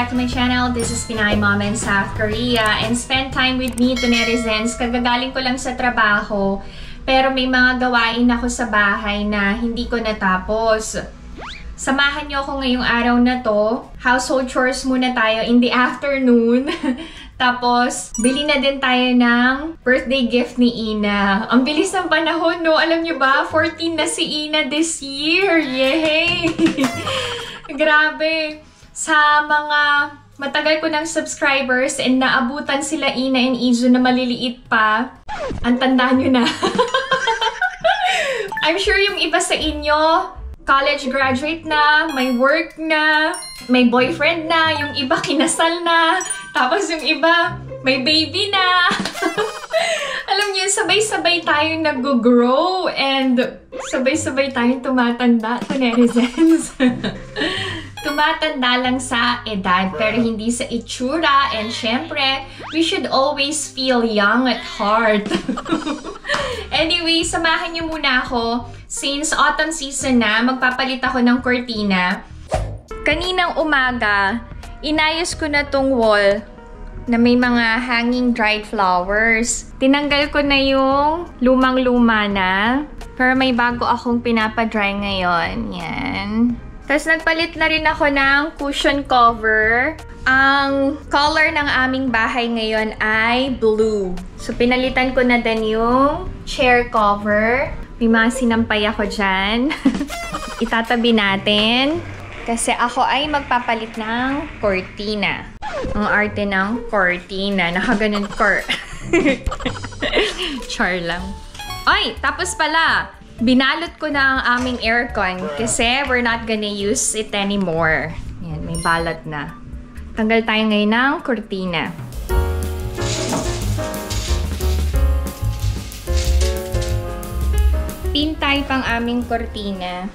back to my channel. This is Pinay Mom in South Korea and spend time with me to netizens. Kagagaling ko lang sa trabaho pero may mga gawain ako sa bahay na hindi ko natapos. Samahan niyo ako ngayong araw na to. Household chores muna tayo in the afternoon. Tapos, bili na din tayo ng birthday gift ni Ina. Ang bilis ng panahon, no? Alam niyo ba, 14 na si Ina this year. Yay! Grabe. Sa mga matagal ko ng subscribers and naabutan sila Ina and Izu na maliliit pa, ang tanda nyo na. I'm sure yung iba sa inyo, college graduate na, may work na, may boyfriend na, yung iba kinasal na, tapos yung iba may baby na. Alam niyo, sabay-sabay tayong nag-grow and sabay-sabay tayong tumatanda to netizens. Tumatanda lang sa edad pero hindi sa itsura, and syempre, we should always feel young at heart. Anyway, samahan niyo muna ako. Since autumn season na, magpapalit ako ng cortina. Kaninang umaga, inayos ko na tong wall na may mga hanging dried flowers. Tinanggal ko na yung lumang-luma na, pero may bago akong pinapa-dry ngayon. Yan. Tapos nagpalit na rin ako ng cushion cover. Ang color ng aming bahay ngayon ay blue. So pinalitan ko na din yung chair cover. May mga sinampay ako dyan. Itatabi natin. Kasi ako ay magpapalit ng cortina. Ang arte ng cortina. Nakaganon Char lang. Ay! Tapos pala, binalot ko na ang aming aircon kasi we're not gonna use it anymore. Yan, may balot na. Tanggal tayo ngayon ng cortina. Pin type ang aming cortina.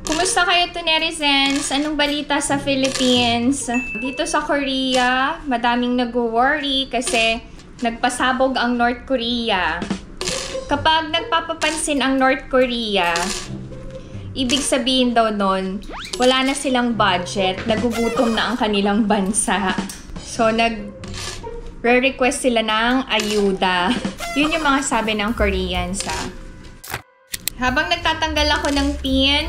Kumusta kayo to netizens? Anong balita sa Philippines? Dito sa Korea, madaming nag-worry kasi nagpasabog ang North Korea. Kapag nagpapapansin ang North Korea, ibig sabihin daw nun, wala na silang budget, nagugutom na ang kanilang bansa. So, nag-request sila ng ayuda. Yun yung mga sabi ng Koreans, ha. Habang nagtatanggal ako ng pin,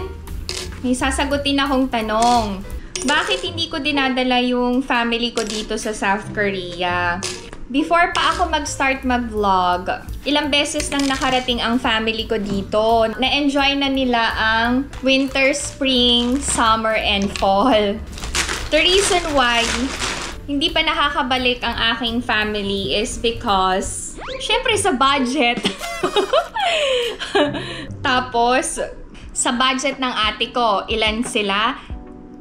may sasagutin akong tanong. Bakit hindi ko dinadala yung family ko dito sa South Korea? Before pa ako mag-start mag-vlog, ilang beses nang nakarating ang family ko dito. Na-enjoy na nila ang winter, spring, summer, and fall. The reason why hindi pa nakakabalik ang aking family is because, syempre sa budget. Tapos, sa budget ng ate ko, ilan sila?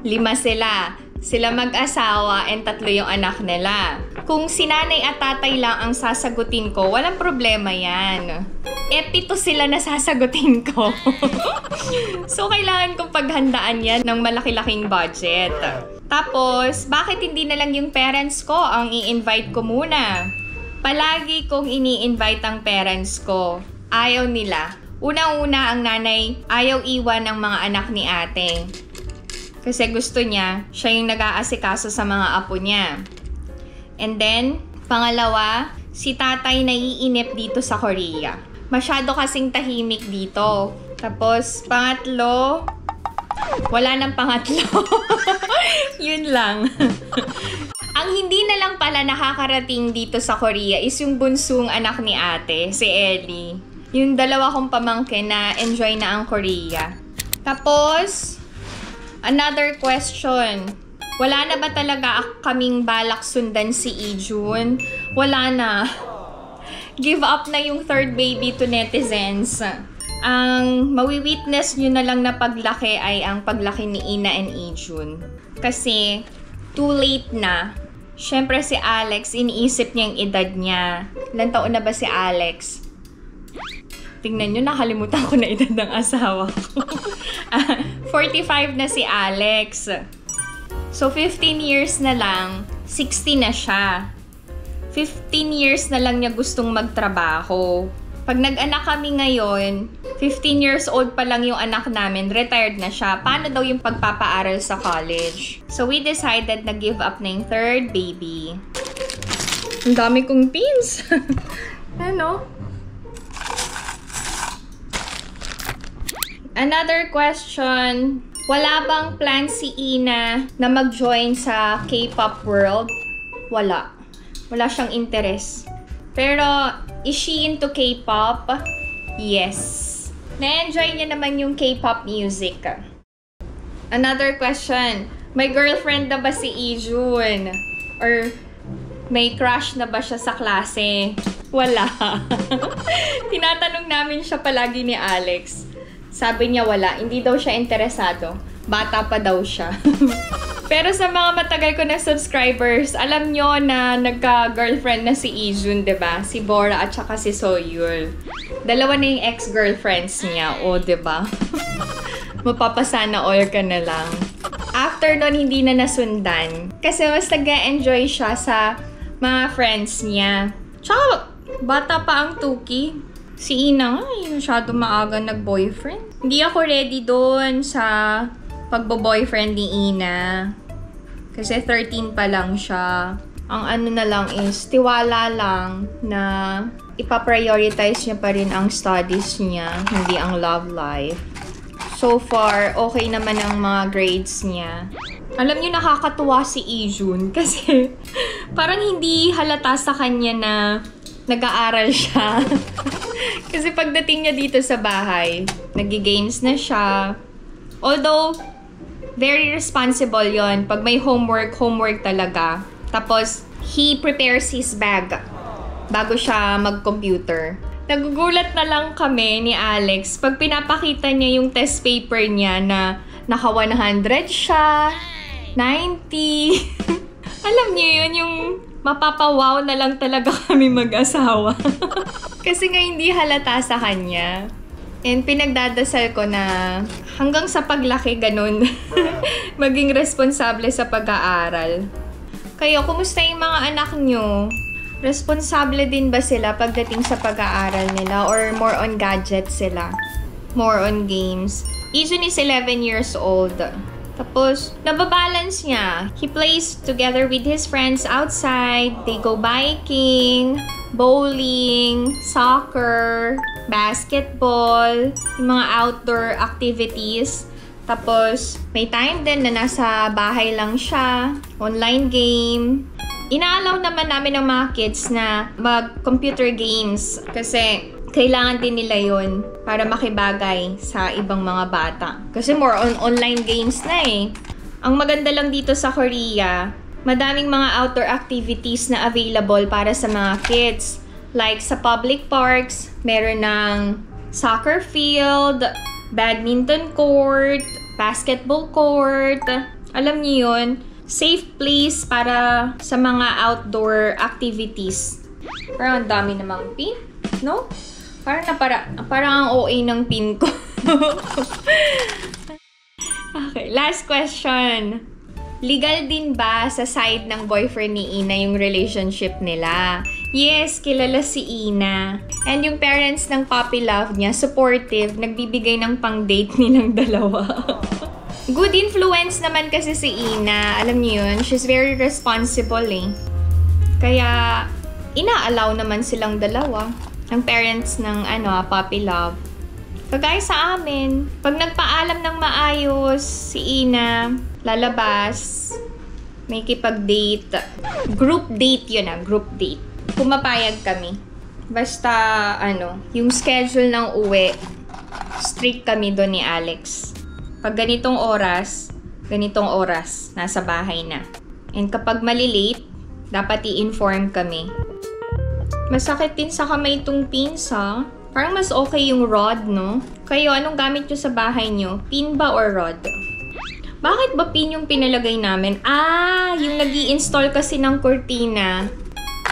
5 sila. Sila mag-asawa and 3 yung anak nila. Kung si nanay at tatay lang ang sasagutin ko, walang problema yan. 7 sila na sasagutin ko. So, kailangan kong paghandaan yan ng malaki-laking budget. Tapos, bakit hindi na lang yung parents ko ang i-invite ko muna? Palagi kong ini-invite ang parents ko. Ayaw nila. Unang-una, ang nanay ayaw iwan ng mga anak ni ate. Kasi gusto niya, siya yung nag-aasikaso sa mga apo niya. And then, pangalawa, si tatay naiinip dito sa Korea. Masyado kasing tahimik dito. Tapos, pangatlo, wala nang pangatlo. Yun lang. Ang hindi na lang pala nakakarating dito sa Korea is yung bunsong anak ni ate, si Ellie. Yung 2 kong pamangkin na enjoy na ang Korea. Tapos, another question. Wala na ba talaga kaming balak sundan si Ijun? Wala na. Give up na yung 3rd baby to netizens. Ang mawi-witness nyo na lang na paglaki ay ang paglaki ni Ina and Ijun. Kasi, too late na. Syempre si Alex, iniisip niya yung edad niya. Ilang taon na ba si Alex? Tingnan nyo, nakalimutan ko na edad ng asawa ko. 45 na si Alex. So, 15 years na lang, 60 na siya. 15 years na lang niya gustong magtrabaho. Pag nag-anak kami ngayon, 15 years old pa lang yung anak namin, retired na siya. Paano daw yung pagpapaaral sa college? So we decided na give up na yung third baby. Ang dami kong pins. Ano? Another question. Wala bang plan si Ina na mag-join sa K-pop world? Wala. Wala siyang interest. Pero, is she into K-pop? Yes. Na-enjoy niya naman yung K-pop music. Another question. May girlfriend na ba si Ijun? Or may crush na ba siya sa klase? Wala. Tinatanong namin siya palagi ni Alex. Sabi niya wala. Hindi daw siya interesado. Bata pa daw siya. Pero sa mga matagal ko na subscribers, alam nyo na nagka-girlfriend na si Ijun, diba? Si Bora at saka si Soyul. Dalawa na yung ex-girlfriends niya. O, diba? Mapapasana all ka na lang. After nun, hindi na nasundan. Kasi mas nag-enjoy siya sa mga friends niya. Tsaka, bata pa ang Tuki. Si Ina nga, masyado maaga nag-boyfriend. Hindi ako ready doon sa pagbo-boyfriend ni Ina. Kasi 13 pa lang siya. Ang ano na lang is, tiwala lang na ipaprioritize niya pa rin ang studies niya, hindi ang love life. So far, okay naman ang mga grades niya. Alam niyo, nakakatuwa si Ijun kasi parang hindi halata sa kanya na nag-aaral siya. Kasi pagdating niya dito sa bahay, nag-games na siya. Although, very responsible yon. Pag may homework talaga. Tapos, he prepares his bag bago siya mag-computer. Nagugulat na lang kami ni Alex pag pinapakita niya yung test paper niya na naka 100 siya, 90. Alam niyo yun, yung mapapawaw na lang talaga kami mag-asawa. Kasi nga hindi halata sa kanya. And pinagdadasal ko na hanggang sa paglaki, ganun. Maging responsable sa pag-aaral. Kayo, kumusta yung mga anak nyo? Responsable din ba sila pagdating sa pag-aaral nila? Or more on gadgets sila? More on games? Ijun is 11 years old. Tapos, nababalance niya. He plays together with his friends outside. They go biking, bowling, soccer, basketball, yung mga outdoor activities. Tapos, may time din na nasa bahay lang siya, online game. Inaalaw naman namin ng mga kids na mag-computer games kasi kailangan din nila yun para makibagay sa ibang mga bata. Kasi more on online games na eh. Ang maganda lang dito sa Korea, madaming mga outdoor activities na available para sa mga kids. Like sa public parks, meron ng soccer field, badminton court, basketball court. Alam niyo yun, safe place para sa mga outdoor activities. Pero ang dami namang pin, no? Parang ang OA ng pin ko. Okay, last question. Legal din ba sa side ng boyfriend ni Ina yung relationship nila? Yes, kilala si Ina. And yung parents ng puppy love niya, supportive, nagbibigay ng pang-date nilang dalawa. Good influence naman kasi si Ina. Alam niyo yun, she's very responsible eh. Kaya, ina-allow naman silang dalawa. Ang parents ng puppy love. Kagaya sa amin, pag nagpaalam ng maayos si Ina, lalabas, may kipag-date. Group date yun group date. Pumapayag kami. Basta, yung schedule ng uwi, strict kami doon ni Alex. Pag ganitong oras, nasa bahay na. And kapag malilate, dapat i-inform kami. Masakit din sa kamay itong pins, ha? Parang mas okay yung rod, no? Kayo, anong gamit nyo sa bahay nyo? Pin ba or rod? Bakit ba pin yung pinalagay namin? Yung nag-i-install kasi ng cortina.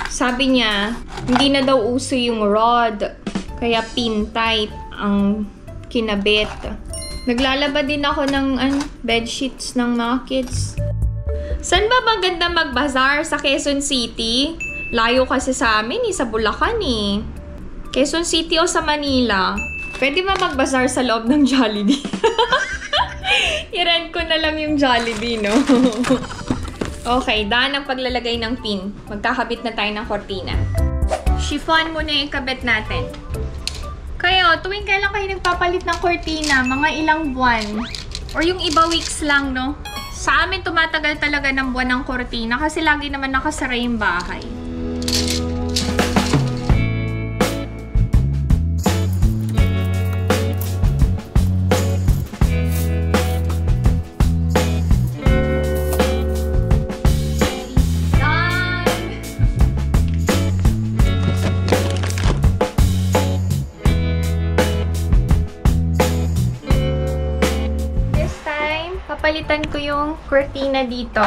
Sabi niya, hindi na daw uso yung rod. Kaya pin type ang kinabit. Naglalaba din ako ng bedsheets ng mga kids. Saan ba maganda mag-bazaar? Sa Quezon City? Layo kasi sa amin sa Bulacan eh. Quezon City o sa Manila, pwede ba magbazar sa loob ng Jollibee? I-rent ko na lang yung Jollibee, no? Okay, daan ang paglalagay ng pin. Magkakabit na tayo ng kortina. Chiffon muna yung ikabit natin. Kayo, tuwing kailan kayo nagpapalit ng kortina? Mga ilang buwan? Or yung iba weeks lang, no? Sa amin, tumatagal talaga ng buwan ng kortina kasi lagi naman nakasara yung bahay. Papalitan ko yung cortina dito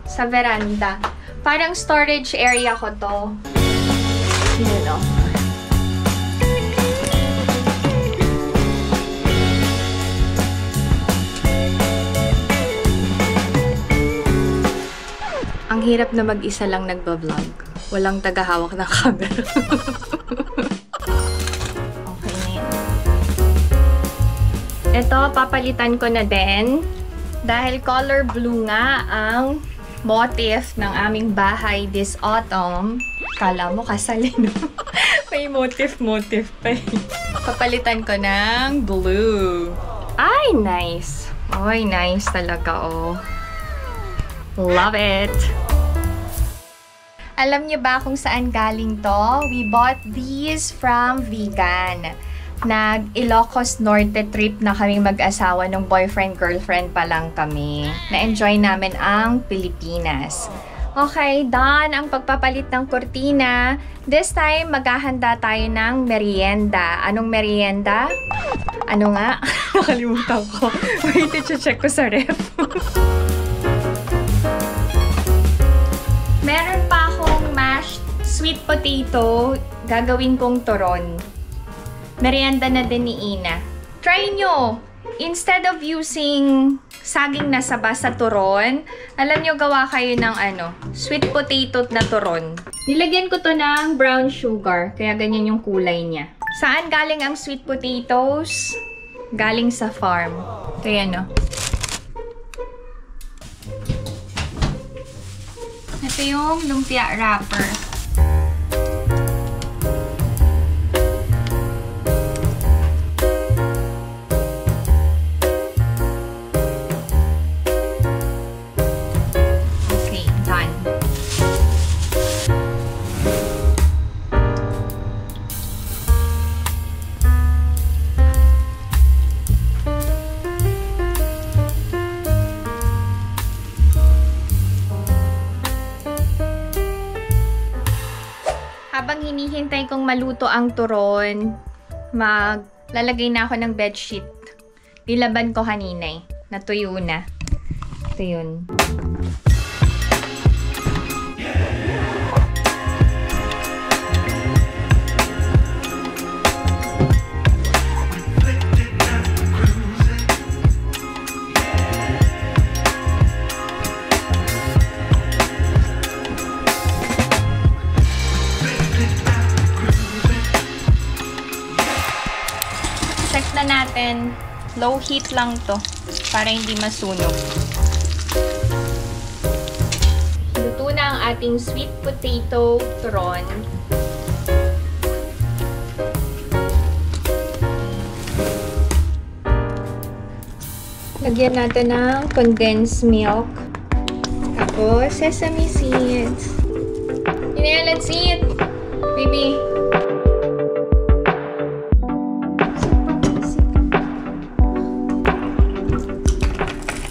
sa veranda. Parang storage area ko to. Yun o. Ang hirap na mag-isa lang nagbablog. Walang tagahawak ng camera. Okay na yun. Ito, papalitan ko na din. Dahil color blue nga ang motif ng aming bahay this autumn. Kala mo kasali, no? May motif pa eh. Papalitan ko ng blue. Ay, nice. Ay, nice talaga, oh. Love it. Alam niyo ba kung saan galing to? We bought these from Vegan. Nag-Ilocos Norte trip na kaming mag-asawa nung boyfriend-girlfriend pa lang kami. Na-enjoy namin ang Pilipinas. Okay, done ang pagpapalit ng kortina. This time, maghahanda tayo ng merienda. Anong merienda? Ano nga? Nakalimutan ko. Wait, i-check ko sa ref. Meron pa akong mashed sweet potato. Gagawin kong turon. Merienda na din ni Ina. Try nyo! Instead of using saging na saba sa turon, alam nyo, gawa kayo ng sweet potato na turon. Nilagyan ko to ng brown sugar, kaya ganyan yung kulay niya. Saan galing ang sweet potatoes? Galing sa farm. Ito yan, no? Ito yung lumpia wrapper. Habang hinihintay kong maluto ang turon, maglalagay na ako ng bedsheet. Nilaban ko kanina eh. Natuyo na. Ito yun. Na natin, low heat lang to para hindi masunog. Luto na ang ating sweet potato turon. Lagyan natin ng condensed milk. Tapos sesame seeds. Yun, let's eat! Baby!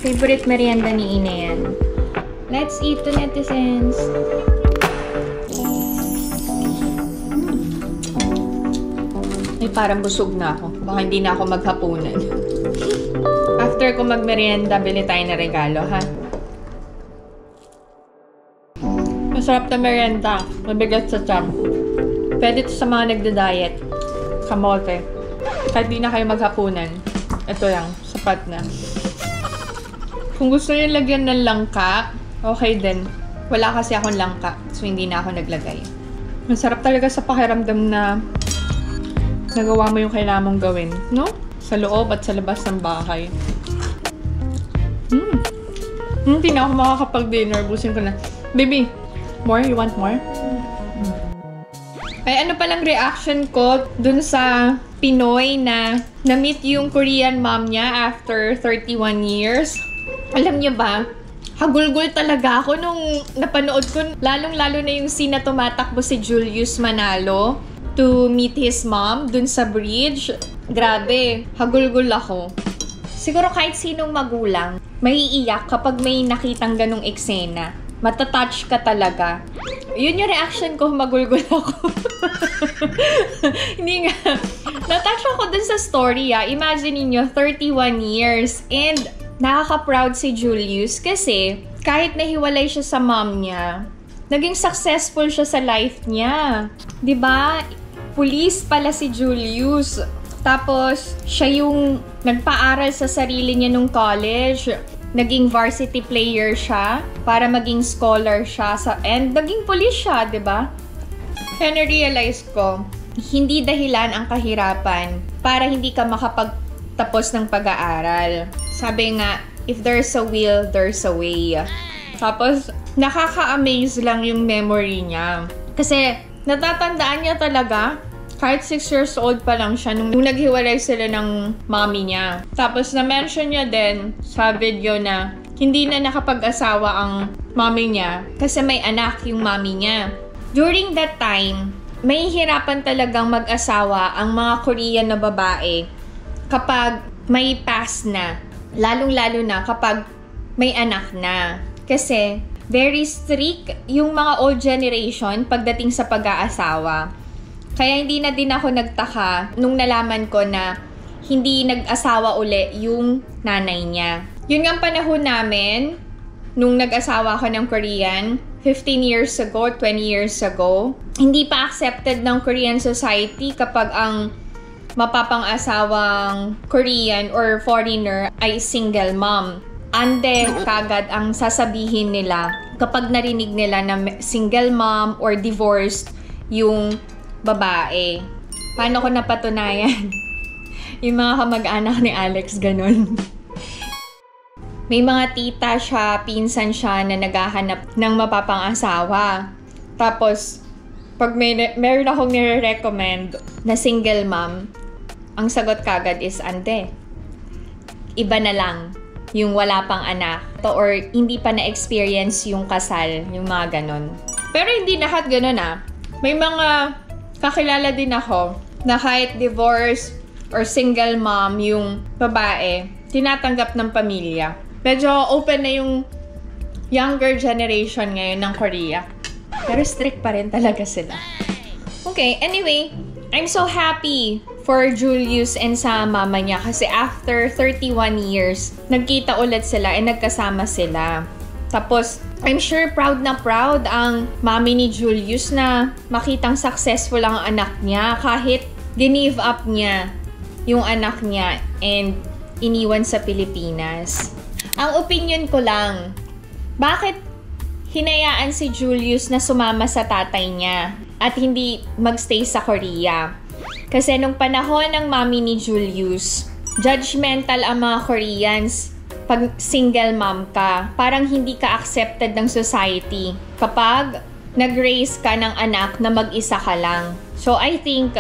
Favorite merienda ni Ina yan. Let's eat to netizens. Ay, parang busog na ako. Baka hindi na ako maghapunan. After ko magmerienda, bili tayo na regalo, ha? Masarap na merienda. Mabigat sa tiyan. Pwede ito sa mga nagda-diet. Kamote. Kahit di na kayo maghapunan. Ito lang. Sapat na. Kung gusto nyo lagyan ng langka, okay din. Wala kasi akong langka, so hindi na ako naglagay. Masarap talaga sa pakiramdam na nagawa mo yung kailangan mong gawin, no? Sa loob at sa labas ng bahay. Hindi na ako makakapag-dinner. Busin ko na. Baby, more? You want more? Ay, ano palang reaction ko dun sa Pinoy na na-meet yung Korean mom niya after 31 years. Alam niyo ba, hagulgol talaga ako nung napanood ko. Lalong-lalo na yung scene na tumatakbo si Julius Manalo to meet his mom dun sa bridge. Grabe, hagulgol ako. Siguro kahit sinong magulang, maiiyak kapag may nakitang ganong eksena. Matatouch ka talaga. Yun yung reaction ko, magulgol ako. Hindi nga. Natouch ako dun sa story, Imagine niyo 31 years. And nakaka-proud si Julius kasi kahit nahiwalay siya sa mom niya, naging successful siya sa life niya. 'Di ba? Police pala si Julius. Tapos, siya yung nagpaaral sa sarili niya nung college. Naging varsity player siya para maging scholar siya. And naging police siya, di ba? Kaya na-realize ko, hindi dahilan ang kahirapan para hindi ka makapagtapos ng pag-aaral. Sabi nga, if there's a will, there's a way. Tapos, nakaka-amaze lang yung memory niya. Kasi, natatandaan niya talaga, kahit 6 years old pa lang siya nung naghiwalay sila ng mommy niya. Tapos na-mention niya din sa video na hindi na nakapag-asawa ang mommy niya kasi may anak yung mommy niya. During that time, may hirapan talagang mag-asawa ang mga Korean na babae kapag may past na. Lalong-lalo na kapag may anak na. Kasi very strict yung mga old generation pagdating sa pag-aasawa. Kaya hindi na din ako nagtaka nung nalaman ko na hindi nag-asawa uli yung nanay niya. Yun nga ang panahon namin, nung nag-asawa ako ng Korean, 15 years ago, 20 years ago, hindi pa accepted ng Korean society kapag ang mapapang-asawang Korean or foreigner ay single mom. Ande kagad ang sasabihin nila kapag narinig nila na single mom or divorced yung babae. Paano ko napatunayan? Yung mga kamag-anak ni Alex, ganun. May mga tita siya, pinsan siya na naghahanap ng mapapang-asawa. Tapos, pag meron akong nire-recommend na single mom, ang sagot kagad is, ante, iba na lang yung wala pang anak. Or hindi pa na-experience yung kasal, yung mga ganun. Pero hindi lahat ganun May mga kakilala din ako na kahit divorce or single mom yung babae, tinatanggap ng pamilya. Medyo open na yung younger generation ngayon ng Korea. Pero strict pa rin talaga sila. Okay, anyway, I'm so happy for Julius and sa mama niya kasi after 31 years, nagkita ulit sila and nagkasama sila. Tapos, I'm sure proud ang mami ni Julius na makitang successful ang anak niya kahit give up niya yung anak niya and iniwan sa Pilipinas. Ang opinion ko lang, bakit hinayaan si Julius na sumama sa tatay niya at hindi magstay sa Korea? Kasi nung panahon ng mami ni Julius, judgmental ang mga Koreans pag single mom ka. Parang hindi ka accepted ng society kapag nag-raise ka ng anak na mag-isa ka lang. So I think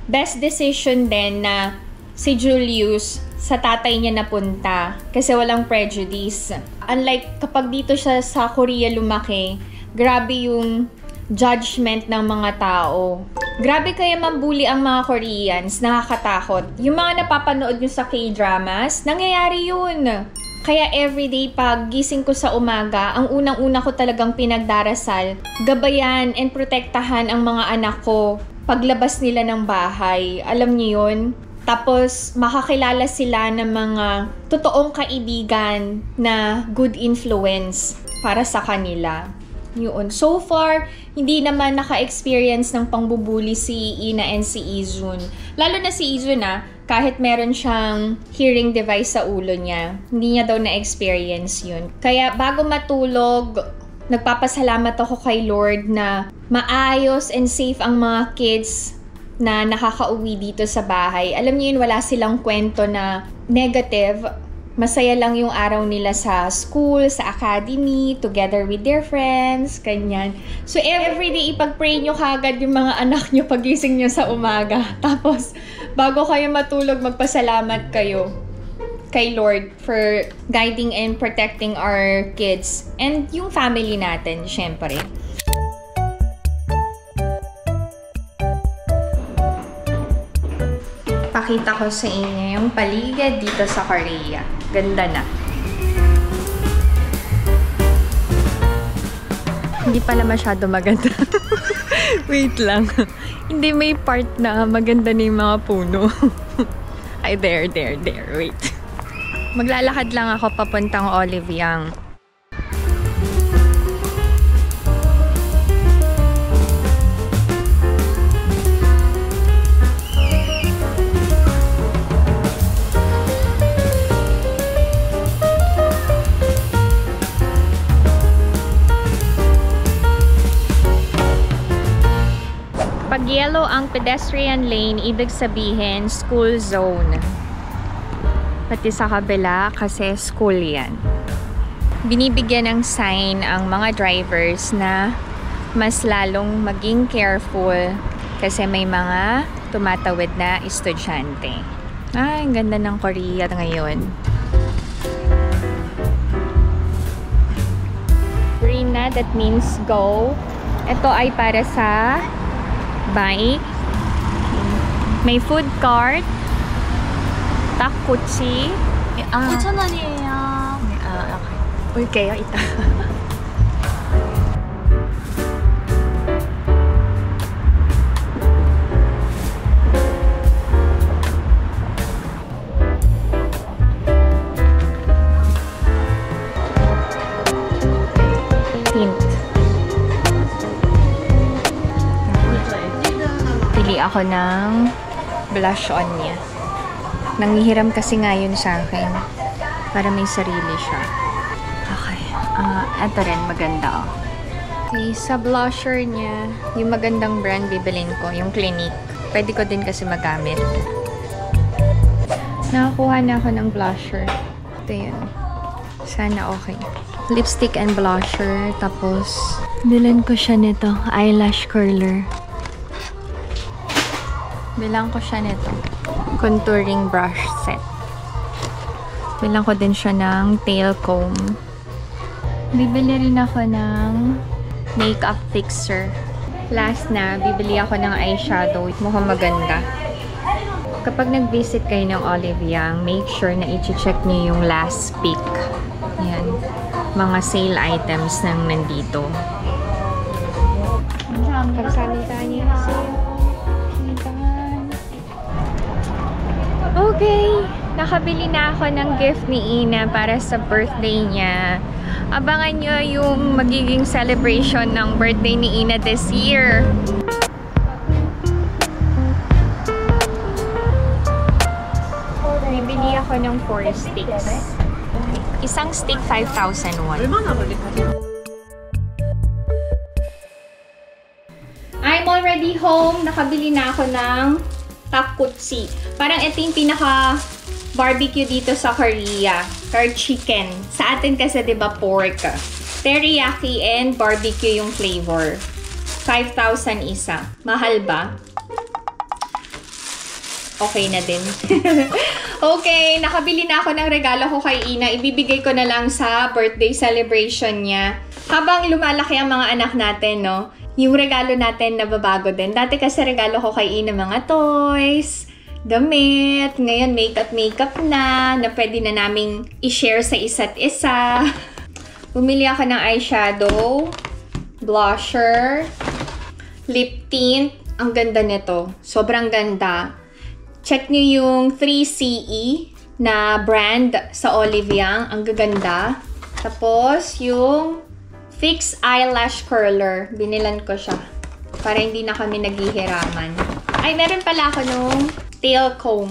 best decision din na si Julius sa tatay niya napunta kasi walang prejudice. Unlike kapag dito siya sa Korea lumaki, grabe yung judgment ng mga tao. Grabe kaya mambuli ang mga Koreans, nakakatakot. Yung mga napapanood nyo sa K-dramas, nangyayari yun. Kaya everyday pag gising ko sa umaga, ang unang-una ko talagang pinagdarasal, gabayan and protektahan ang mga anak ko paglabas nila ng bahay. Alam niyo yun? Tapos makakilala sila ng mga totoong kaibigan na good influence para sa kanila. Yun. So far, hindi naman naka-experience ng pangbubuli si Ina and si Izun. Lalo na si Izun kahit meron siyang hearing device sa ulo niya, hindi niya daw na-experience yun. Kaya bago matulog, nagpapasalamat ako kay Lord na maayos and safe ang mga kids na nakakauwi dito sa bahay. Alam niyo yun, wala silang kwento na negative. Masaya lang yung araw nila sa school, sa academy, together with their friends, ganyan. So everyday, ipag-pray nyo kagad yung mga anak nyo pagising nyo sa umaga. Tapos, bago kayo matulog, magpasalamat kayo kay Lord for guiding and protecting our kids and yung family natin, syempre. Pakita ko sa inyo yung paligid dito sa Korea. Ganda na. Hindi pala masyado maganda. Wait lang. Hindi, may part na maganda na yung mga puno. Ay, there. Wait. Maglalakad lang ako papuntang Oliviang. Pag yellow ang pedestrian lane, ibig sabihin school zone. Pati sa kabila kasi school yan. Binibigyan ng sign ang mga drivers na mas lalong maging careful kasi may mga tumatawid na estudyante. Ay, ang ganda ng Korea ngayon. Green na, that means go. Ito ay para sa bike. May food cart. Takkuchi. 5,000원이에요. Okay. Ulkeyo, ita. Hint. Pili ako ng blush on niya. Nanghihiram kasi nga yun sa akin. Para may sarili siya. Okay. Ito rin, maganda. Okay, sa blusher niya, yung magandang brand bibilin ko, yung Clinique. Pwede ko din kasi magamit. Nakakuha na ako ng blusher. Ito yun. Sana okay. Lipstick and blusher. Tapos, bilan ko siya nito. Eyelash curler. Bilang ko siya nito. Contouring brush set. Bilang ko din siya ng tail comb. Bibili rin ako ng makeup fixer. Last na, bibili ako ng eyeshadow. Mukhang maganda. Kapag nag-visit kayo ng Oliviang, make sure na i-check niyo yung last pick. Ayan. Mga sale items nang nandito. Pagsalita niya sale. Okay, nakabili na ako ng gift ni Ina para sa birthday niya. Abangan nyo yung magiging celebration ng birthday ni Ina this year. Bibili ako ng 4 sticks. Isang stick 5,000 won. I'm already home. Nakabili na ako ng takkuchi. Parang ito yung pinaka barbecue dito sa Korea. Curd chicken. Sa atin kasi 'di ba pork. Teriyaki and barbecue yung flavor. 5,000 isa. Mahal ba? Okay na din. Okay, nakabili na ako ng regalo ko kay Ina. Ibibigay ko na lang sa birthday celebration niya. Habang lumalaki ang mga anak natin, no? Yung regalo natin nababago din. Dati kasi regalo ko kay Ina mga toys, damit. Ngayon, makeup na pwede na naming i-share sa isa't isa. Bumili ako ng eyeshadow, blusher, lip tint. Ang ganda nito. Sobrang ganda. Check nyo yung 3CE na brand sa Oliviang. Ang gaganda. Tapos, yung Fix Eyelash Curler. Binilan ko siya. Para hindi na kami naghihiraman. Ay, meron pala ako nung tail comb.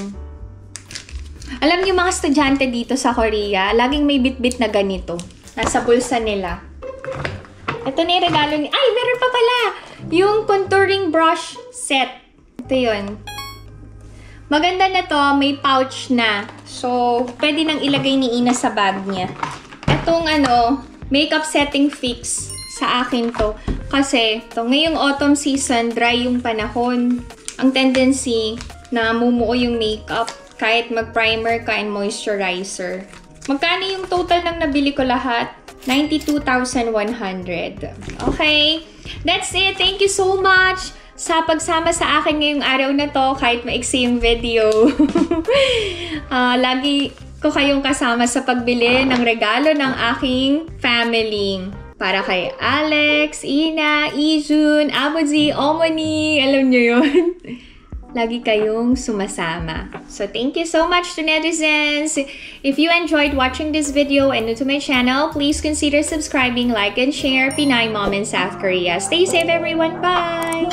Alam niyo mga estudyante dito sa Korea, laging may bit-bit na ganito. Nasa bulsa nila. Ito na yung regalo ni... Ay, meron pa pala! Yung contouring brush set. Ito yun. Maganda na to, may pouch na. So, pwede nang ilagay ni Ina sa bag niya. Itong makeup setting fix sa akin to. Kasi, ngayong autumn season, dry yung panahon. Ang tendency na mumuo yung makeup kahit mag-primer ka and moisturizer. Magkano yung total ng nabili ko lahat? 92,100. Okay, that's it. Thank you so much sa pagsama sa akin ngayong araw na to, kahit maiksi yung video. Lagi ko kayong kasama sa pagbili ng regalo ng aking family. Para kay Alex, Ina, Ijun, Abuji, Omoni, alam nyo yun. Lagi kayong sumasama. So, thank you so much to netizens. If you enjoyed watching this video and new to my channel, please consider subscribing, like, and share. Pinay Mom in South Korea. Stay safe, everyone. Bye!